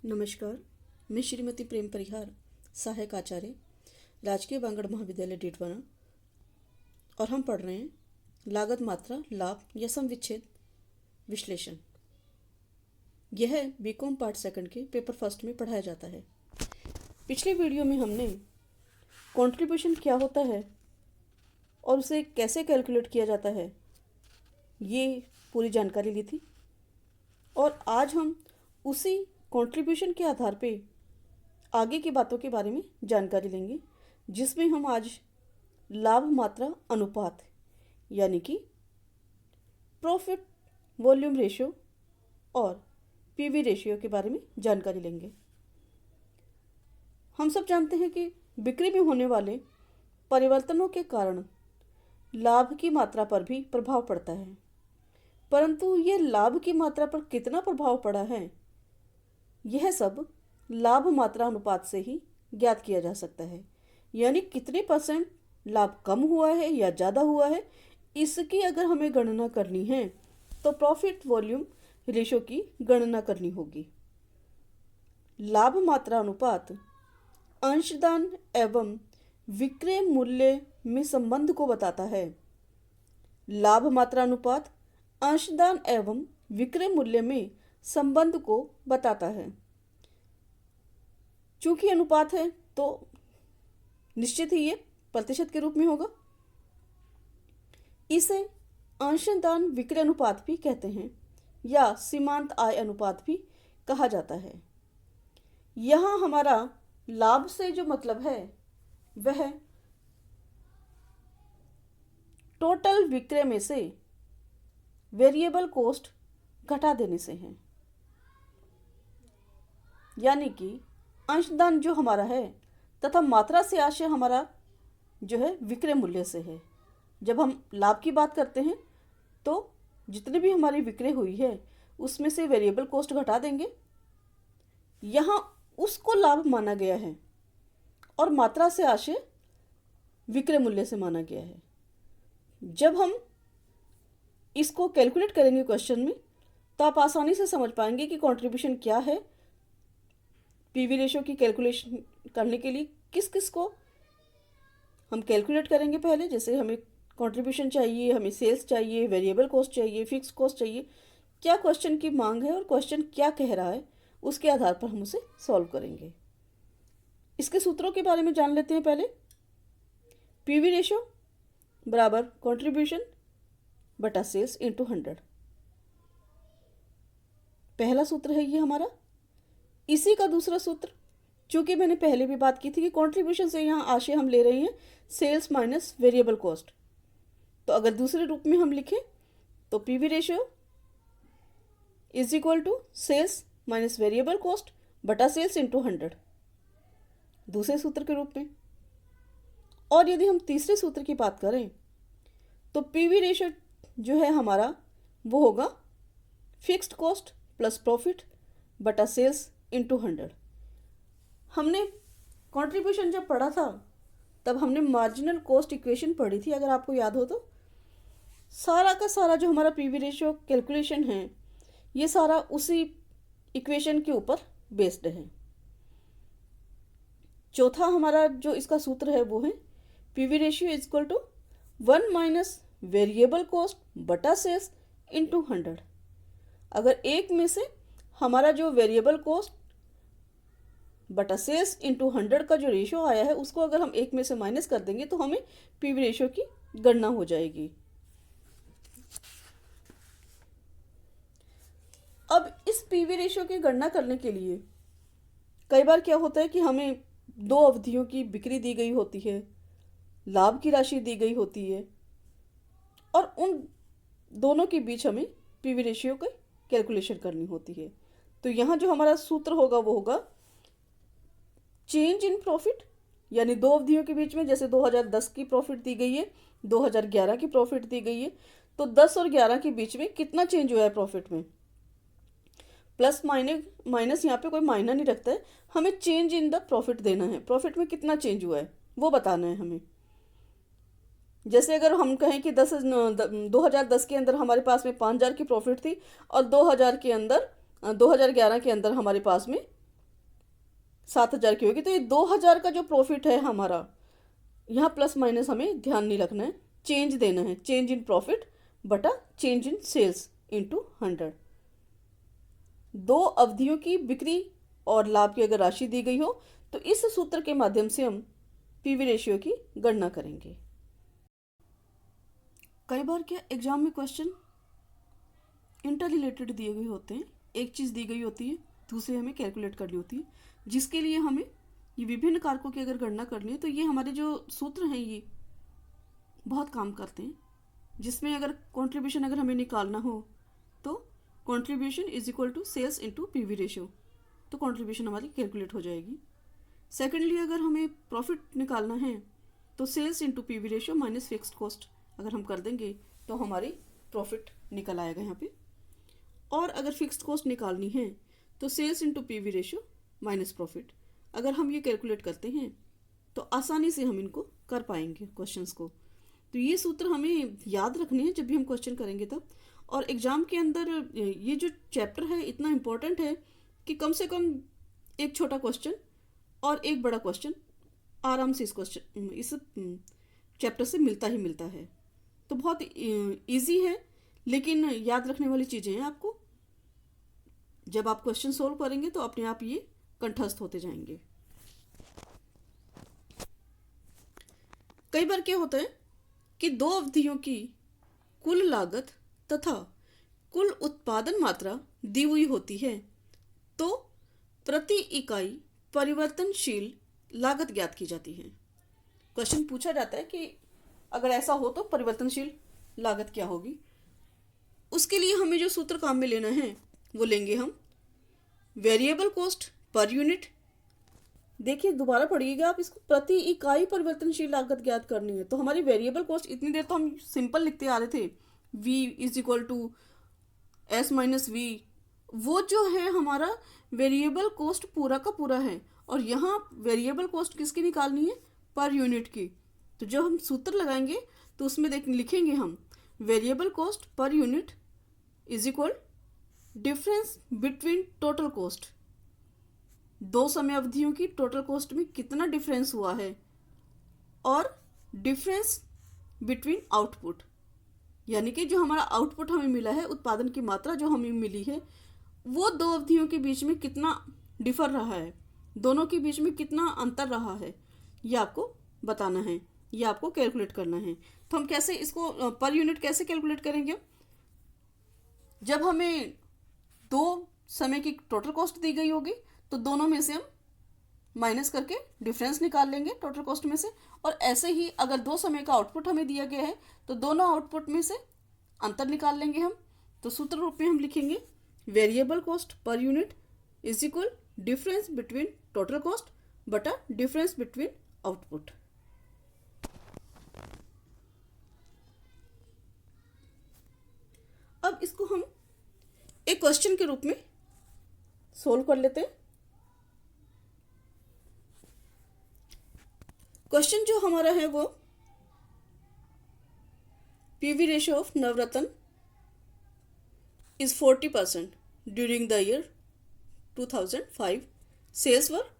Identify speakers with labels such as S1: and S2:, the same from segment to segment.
S1: नमस्कार। मैं श्रीमती प्रेम परिहार, सहायक आचार्य, राजकीय बांगड़ महाविद्यालय डीडवाना, और हम पढ़ रहे हैं लागत, मात्रा, लाभ या सम विच्छेद विश्लेषण। यह बीकॉम पार्ट सेकंड के पेपर फर्स्ट में पढ़ाया जाता है। पिछले वीडियो में हमने कंट्रीब्यूशन क्या होता है और उसे कैसे कैलकुलेट किया जाता है, ये पूरी जानकारी ली थी। और आज हम उसी कंट्रीब्यूशन के आधार पे आगे की बातों के बारे में जानकारी लेंगे, जिसमें हम आज लाभ मात्रा अनुपात यानी कि प्रॉफिट वॉल्यूम रेशियो और पीवी रेशियो के बारे में जानकारी लेंगे। हम सब जानते हैं कि बिक्री में होने वाले परिवर्तनों के कारण लाभ की मात्रा पर भी प्रभाव पड़ता है, परंतु ये लाभ की मात्रा पर कितना प्रभाव पड़ा है, यह सब लाभ मात्रा अनुपात से ही ज्ञात किया जा सकता है। यानी कितने परसेंट लाभ कम हुआ है या ज़्यादा हुआ है, इसकी अगर हमें गणना करनी है तो प्रॉफिट वॉल्यूम रेशो की गणना करनी होगी। लाभ मात्रा अनुपात अंशदान एवं विक्रय मूल्य में संबंध को बताता है। लाभ मात्रा अनुपात अंशदान एवं विक्रय मूल्य में संबंध को बताता है। चूंकि अनुपात है तो निश्चित ही ये प्रतिशत के रूप में होगा। इसे अंशदान विक्रय अनुपात भी कहते हैं या सीमांत आय अनुपात भी कहा जाता है। यहाँ हमारा लाभ से जो मतलब है वह टोटल विक्रय में से वेरिएबल कॉस्ट घटा देने से है। यानी कि अंशदान जो हमारा है तथा मात्रा से आशय हमारा जो है विक्रय मूल्य से है। जब हम लाभ की बात करते हैं तो जितनी भी हमारी विक्रय हुई है उसमें से वेरिएबल कॉस्ट घटा देंगे, यहाँ उसको लाभ माना गया है, और मात्रा से आशय विक्रय मूल्य से माना गया है। जब हम इसको कैलकुलेट करेंगे क्वेश्चन में तो आप आसानी से समझ पाएंगे कि कंट्रीब्यूशन क्या है। पीवी रेशियो की कैलकुलेशन करने के लिए किस किस को हम कैलकुलेट करेंगे। पहले जैसे हमें कंट्रीब्यूशन चाहिए, हमें सेल्स चाहिए, वेरिएबल कॉस्ट चाहिए, फिक्स कॉस्ट चाहिए, क्या क्वेश्चन की मांग है और क्वेश्चन क्या कह रहा है, उसके आधार पर हम उसे सॉल्व करेंगे। इसके सूत्रों के बारे में जान लेते हैं। पहले पीवी रेशियो बराबर कंट्रीब्यूशन बटा सेल्स इंटू 100, पहला सूत्र है ये हमारा। इसी का दूसरा सूत्र, चूंकि मैंने पहले भी बात की थी कि कंट्रीब्यूशन से यहाँ आशय हम ले रहे हैं सेल्स माइनस वेरिएबल कॉस्ट, तो अगर दूसरे रूप में हम लिखें तो PV ratio is equal to sales minus variable cost बटा सेल्स इंटू 100, दूसरे सूत्र के रूप में। और यदि हम तीसरे सूत्र की बात करें तो पीवी रेशियो जो है हमारा वो होगा फिक्स्ड कॉस्ट प्लस प्रॉफिट बटा सेल्स इंटू 100। हमने कंट्रीब्यूशन जब पढ़ा था तब हमने मार्जिनल कॉस्ट इक्वेशन पढ़ी थी, अगर आपको याद हो तो। सारा का सारा जो हमारा पीवी रेशियो कैलकुलेशन है ये सारा उसी इक्वेशन के ऊपर बेस्ड है। चौथा हमारा जो इसका सूत्र है वो है PV ratio is equal to 1 minus variable cost बटा सेल्स इंटू 100। अगर एक में से हमारा जो वेरिएबल कॉस्ट बटा सेल्स इंटू 100 का जो रेशियो आया है उसको अगर हम एक में से माइनस कर देंगे तो हमें पीवी रेशियो की गणना हो जाएगी। अब इस पीवी रेशियो की गणना करने के लिए कई बार क्या होता है कि हमें दो अवधियों की बिक्री दी गई होती है, लाभ की राशि दी गई होती है, और उन दोनों के बीच हमें पीवी रेशियो की कैलकुलेशन करनी होती है। तो यहाँ जो हमारा सूत्र होगा वो होगा चेंज इन प्रॉफिट, यानी दो अवधियों के बीच में, जैसे 2010 की प्रॉफिट दी गई है, 2011 की प्रॉफिट दी गई है, तो 10 और 11 के बीच में कितना चेंज हुआ है प्रॉफिट में। प्लस माइनस यहाँ पे कोई मायना नहीं रखता है, हमें चेंज इन द प्रॉफिट देना है। प्रॉफिट में कितना चेंज हुआ है वो बताना है हमें। जैसे अगर हम कहें कि 2010 के अंदर हमारे पास में 5,000 की प्रॉफिट थी और 2011 के अंदर हमारे पास में 7,000 की होगी, तो ये 2,000 का जो प्रॉफिट है हमारा, यहाँ प्लस माइनस हमें ध्यान नहीं रखना है, चेंज देना है, चेंज इन प्रॉफिट बटा चेंज इन सेल्स इंटू 100। दो अवधियों की बिक्री और लाभ की अगर राशि दी गई हो तो इस सूत्र के माध्यम से हम पीवी रेशियो की गणना करेंगे। कई बार क्या एग्जाम में क्वेश्चन इंटर रिलेटेड दिए गए होते हैं, एक चीज़ दी गई होती है, दूसरी हमें कैलकुलेट करनी होती है, जिसके लिए हमें ये विभिन्न कारकों की अगर गणना करनी है तो ये हमारे जो सूत्र हैं ये बहुत काम करते हैं। जिसमें अगर कंट्रीब्यूशन अगर हमें निकालना हो तो contribution is equal to sales into PV ratio, तो कंट्रीब्यूशन हमारी कैलकुलेट हो जाएगी। सेकेंडली अगर हमें प्रॉफिट निकालना है तो sales into PV ratio minus fixed cost अगर हम कर देंगे तो हमारी प्रॉफिट निकल आएगा यहाँ पे। और अगर फिक्स्ड कॉस्ट निकालनी है तो sales into PV ratio minus profit, अगर हम ये कैलकुलेट करते हैं तो आसानी से हम इनको कर पाएंगे क्वेश्चंस को। तो ये सूत्र हमें याद रखने हैं जब भी हम क्वेश्चन करेंगे तब। और एग्ज़ाम के अंदर ये जो चैप्टर है इतना इम्पोर्टेंट है कि कम से कम एक छोटा क्वेश्चन और एक बड़ा क्वेश्चन आराम से इस चैप्टर से मिलता ही मिलता है। तो बहुत इजी है, लेकिन याद रखने वाली चीज़ें हैं आपको। जब आप क्वेश्चन सोल्व करेंगे तो अपने आप ये कंठस्थ होते जाएंगे। कई बार क्या होता है कि दो अवधियों की कुल लागत तथा कुल उत्पादन मात्रा दी हुई होती है तो प्रति इकाई परिवर्तनशील लागत ज्ञात की जाती है। क्वेश्चन पूछा जाता है कि अगर ऐसा हो तो परिवर्तनशील लागत क्या होगी। उसके लिए हमें जो सूत्र काम में लेना है वो लेंगे हम वेरिएबल कॉस्ट पर यूनिट। देखिए दोबारा पढ़िएगा आप इसको, प्रति इकाई परिवर्तनशील लागत ज्ञात करनी है। तो हमारी वेरिएबल कॉस्ट इतनी देर तो हम सिंपल लिखते आ रहे थे, v is equal to S minus V, वो जो है हमारा वेरिएबल कॉस्ट पूरा का पूरा है। और यहाँ वेरिएबल कॉस्ट किसकी निकालनी है, पर यूनिट की। तो जब हम सूत्र लगाएंगे तो उसमें लिखेंगे हम variable cost per unit is equal difference between total cost, दो समय अवधियों की टोटल कॉस्ट में कितना डिफरेंस हुआ है, और डिफरेंस बिटवीन आउटपुट, यानी कि जो हमारा आउटपुट हमें मिला है, उत्पादन की मात्रा जो हमें मिली है, वो दो अवधियों के बीच में कितना डिफर रहा है, दोनों के बीच में कितना अंतर रहा है, ये आपको बताना है, ये आपको कैलकुलेट करना है। तो हम कैसे इसको पर यूनिट कैसे कैलकुलेट करेंगे, जब हमें दो समय की टोटल कॉस्ट दी गई होगी तो दोनों में से हम माइनस करके डिफरेंस निकाल लेंगे टोटल कॉस्ट में से। और ऐसे ही अगर दो समय का आउटपुट हमें दिया गया है तो दोनों आउटपुट में से अंतर निकाल लेंगे हम। तो सूत्र रूप में हम लिखेंगे variable cost per unit is equal difference between total cost बटा डिफरेंस बिटवीन आउटपुट। अब इसको हम एक क्वेश्चन के रूप में सोल्व कर लेते हैं। क्वेश्चन जो हमारा है वो PV ratio of Navratna is 40% during the year 2005, sales were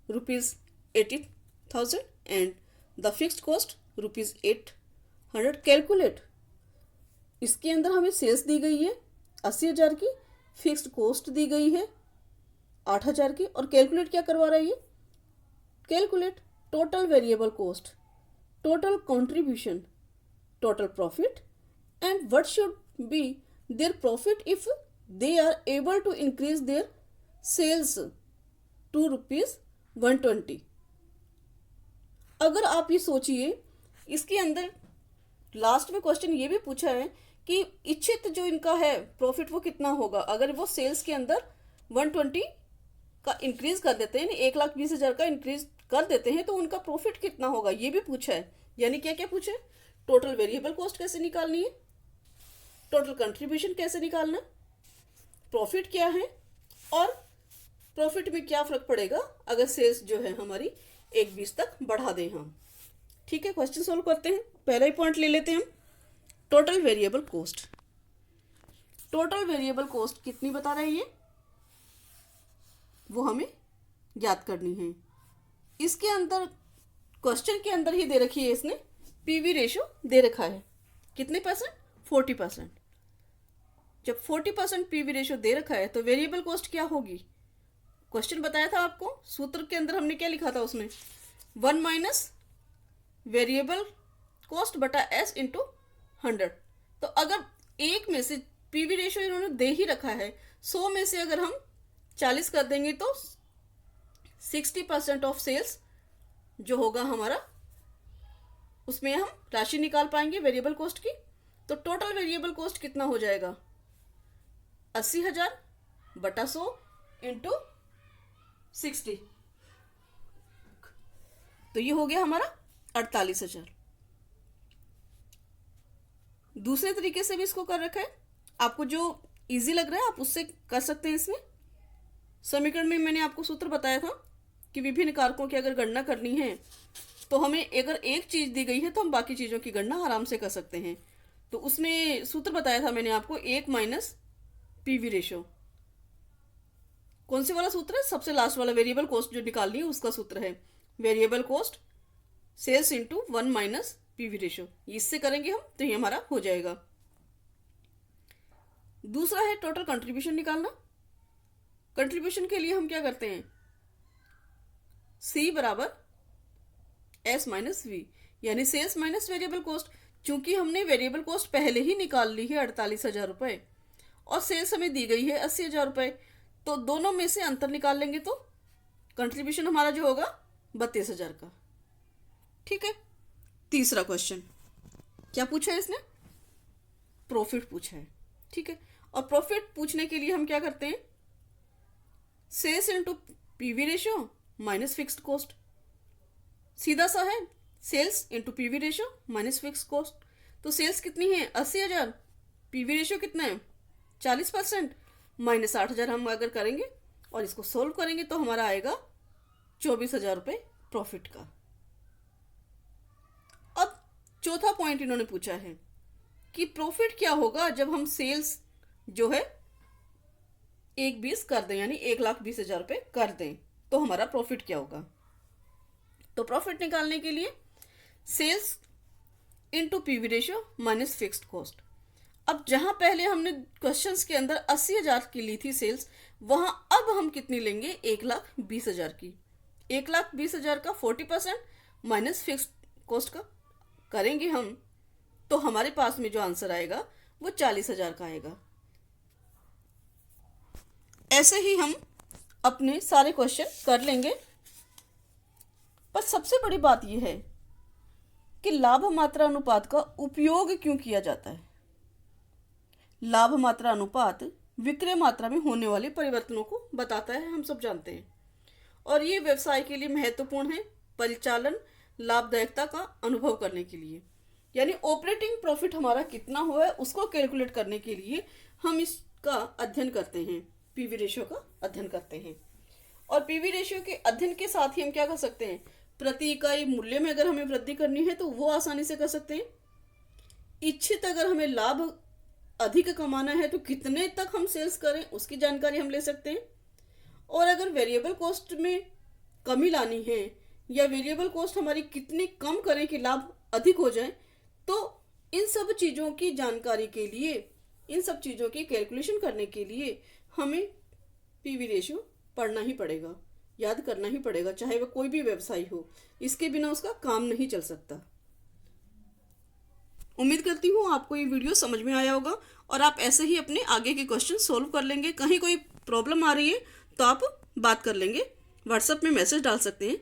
S1: ₹80,000 and the fixed cost ₹800। Calculate. इसके अंदर हमें सेल्स दी गई है 80,000 की, फिक्स्ड कॉस्ट दी गई है 8,000 की, और कैलकुलेट क्या करवा रहा है ये, calculate total variable cost, total contribution, total profit and what should be their profit if they are able to increase their sales to ₹120। अगर आप ये सोचिए, इसके अंदर लास्ट में क्वेश्चन ये भी पूछा है कि इच्छित जो इनका है प्रॉफिट वो कितना होगा अगर वो सेल्स के अंदर 120 का इंक्रीज कर देते हैं, 1,20,000 का इंक्रीज कर देते हैं, तो उनका प्रॉफिट कितना होगा ये भी पूछा है। यानी क्या क्या पूछा है, टोटल वेरिएबल कॉस्ट कैसे निकालनी है, टोटल कंट्रीब्यूशन कैसे निकालना, प्रॉफिट क्या है, और प्रॉफिट में क्या फर्क पड़ेगा अगर सेल्स जो है हमारी 1,20 तक बढ़ा दें हम। ठीक है, क्वेश्चन सोल्व करते हैं। पहला ही पॉइंट ले लेते हैं हम, total variable cost. Total variable cost कितनी बता रहा है ये, वो हमें ज्ञात करनी है। इसके अंदर क्वेश्चन के अंदर ही दे रखी है, इसने पीवी रेशो दे रखा है कितने परसेंट, 40%। जब 40% पीवी रेशो दे रखा है तो वेरिएबल कॉस्ट क्या होगी, क्वेश्चन बताया था आपको, सूत्र के अंदर हमने क्या लिखा था उसमें, 1 माइनस वेरिएबल कॉस्ट बटा एस इंटू 100। तो अगर एक में से पीवी रेशो इन्होंने दे ही रखा है, 100 में से अगर हम 40 कर देंगे तो 60% ऑफ सेल्स जो होगा हमारा, उसमें हम राशि निकाल पाएंगे वेरिएबल कॉस्ट की। तो टोटल वेरिएबल कॉस्ट कितना हो जाएगा, 80,000 बटा 100 इंटू 60, तो ये हो गया हमारा 48,000। दूसरे तरीके से भी इसको कर रखा है, आपको जो इजी लग रहा है आप उससे कर सकते हैं। इसमें समीकरण में मैंने आपको सूत्र बताया था कि विभिन्न कारकों की अगर गणना करनी है तो हमें अगर एक चीज दी गई है तो हम बाकी चीजों की गणना आराम से कर सकते हैं। तो उसमें सूत्र बताया था मैंने आपको 1 माइनस पीवी रेशो, कौन से वाला सूत्र है, सबसे लास्ट वाला, वेरिएबल कॉस्ट जो निकालनी है उसका सूत्र है, variable cost sales into 1 minus PV ratio. इससे करेंगे हम तो ये हमारा हो जाएगा। दूसरा है टोटल कंट्रीब्यूशन निकालना। कंट्रीब्यूशन के लिए हम क्या करते हैं, सी बराबर एस माइनस वी, यानी सेल्स माइनस वेरिएबल कॉस्ट। चूंकि हमने वेरिएबल कॉस्ट पहले ही निकाल ली है 48,000 रुपए और सेल्स हमें दी गई है 80,000 रुपए, तो दोनों में से अंतर निकाल लेंगे तो कंट्रीब्यूशन हमारा जो होगा 32,000 का। ठीक है। तीसरा क्वेश्चन क्या पूछा है इसने, प्रॉफिट पूछा है। ठीक है, और प्रॉफिट पूछने के लिए हम क्या करते हैं, sales into PV ratio minus fixed cost, सीधा सा है, sales into PV ratio minus fixed cost. तो सेल्स कितनी है 80,000, पीवी रेशियो कितना है 40%, माइनस 8,000 हम अगर करेंगे और इसको सोल्व करेंगे तो हमारा आएगा 24,000 रुपये प्रॉफिट का। अब चौथा पॉइंट इन्होंने पूछा है कि प्रॉफिट क्या होगा जब हम सेल्स जो है 1,20 कर दें, यानी 1,20,000 रुपये कर दें, तो हमारा प्रॉफिट क्या होगा। तो प्रॉफिट निकालने के लिए sales into PV ratio minus fixed cost. अब जहां पहले हमने क्वेश्चंस के अंदर 80,000 की ली थी सेल्स, वहां अब हम कितनी लेंगे 1,20,000 की। 1,20,000 का 40% माइनस फिक्स्ड कॉस्ट का करेंगे हम, तो हमारे पास में जो आंसर आएगा वो 40,000 का आएगा। ऐसे ही हम अपने सारे क्वेश्चन कर लेंगे। पर सबसे बड़ी बात यह है कि लाभ मात्रा अनुपात का उपयोग क्यों किया जाता है। लाभ मात्रा अनुपात विक्रय मात्रा में होने वाले परिवर्तनों को बताता है, हम सब जानते हैं, और ये व्यवसाय के लिए महत्वपूर्ण है परिचालन लाभदायकता का अनुभव करने के लिए। यानी ऑपरेटिंग प्रॉफिट हमारा कितना हुआ है उसको कैलकुलेट करने के लिए हम इसका अध्ययन करते हैं, पीवी रेशियो का अध्ययन करते हैं। और पीवी रेशियो के अध्ययन के साथ ही हम क्या कर सकते हैं, प्रति इकाई मूल्य में अगर हमें वृद्धि करनी है तो वो आसानी से कर सकते हैं। इच्छित अगर हमें लाभ अधिक कमाना है तो कितने तक हम सेल्स करें उसकी जानकारी हम ले सकते हैं। और अगर वेरिएबल कॉस्ट में कमी लानी है या वेरिएबल कॉस्ट हमारी कितनी कम करें कि लाभ अधिक हो जाए, तो इन सब चीज़ों की जानकारी के लिए, इन सब चीज़ों की कैलकुलेशन करने के लिए हमें पीवी रेशियो पढ़ना ही पड़ेगा, याद करना ही पड़ेगा, चाहे वह कोई भी व्यवसाय हो। इसके बिना उसका काम नहीं चल सकता। उम्मीद करती हूँ आपको ये वीडियो समझ में आया होगा और आप ऐसे ही अपने आगे के क्वेश्चन सोल्व कर लेंगे। कहीं कोई प्रॉब्लम आ रही है तो आप बात कर लेंगे, व्हाट्सएप में मैसेज डाल सकते हैं।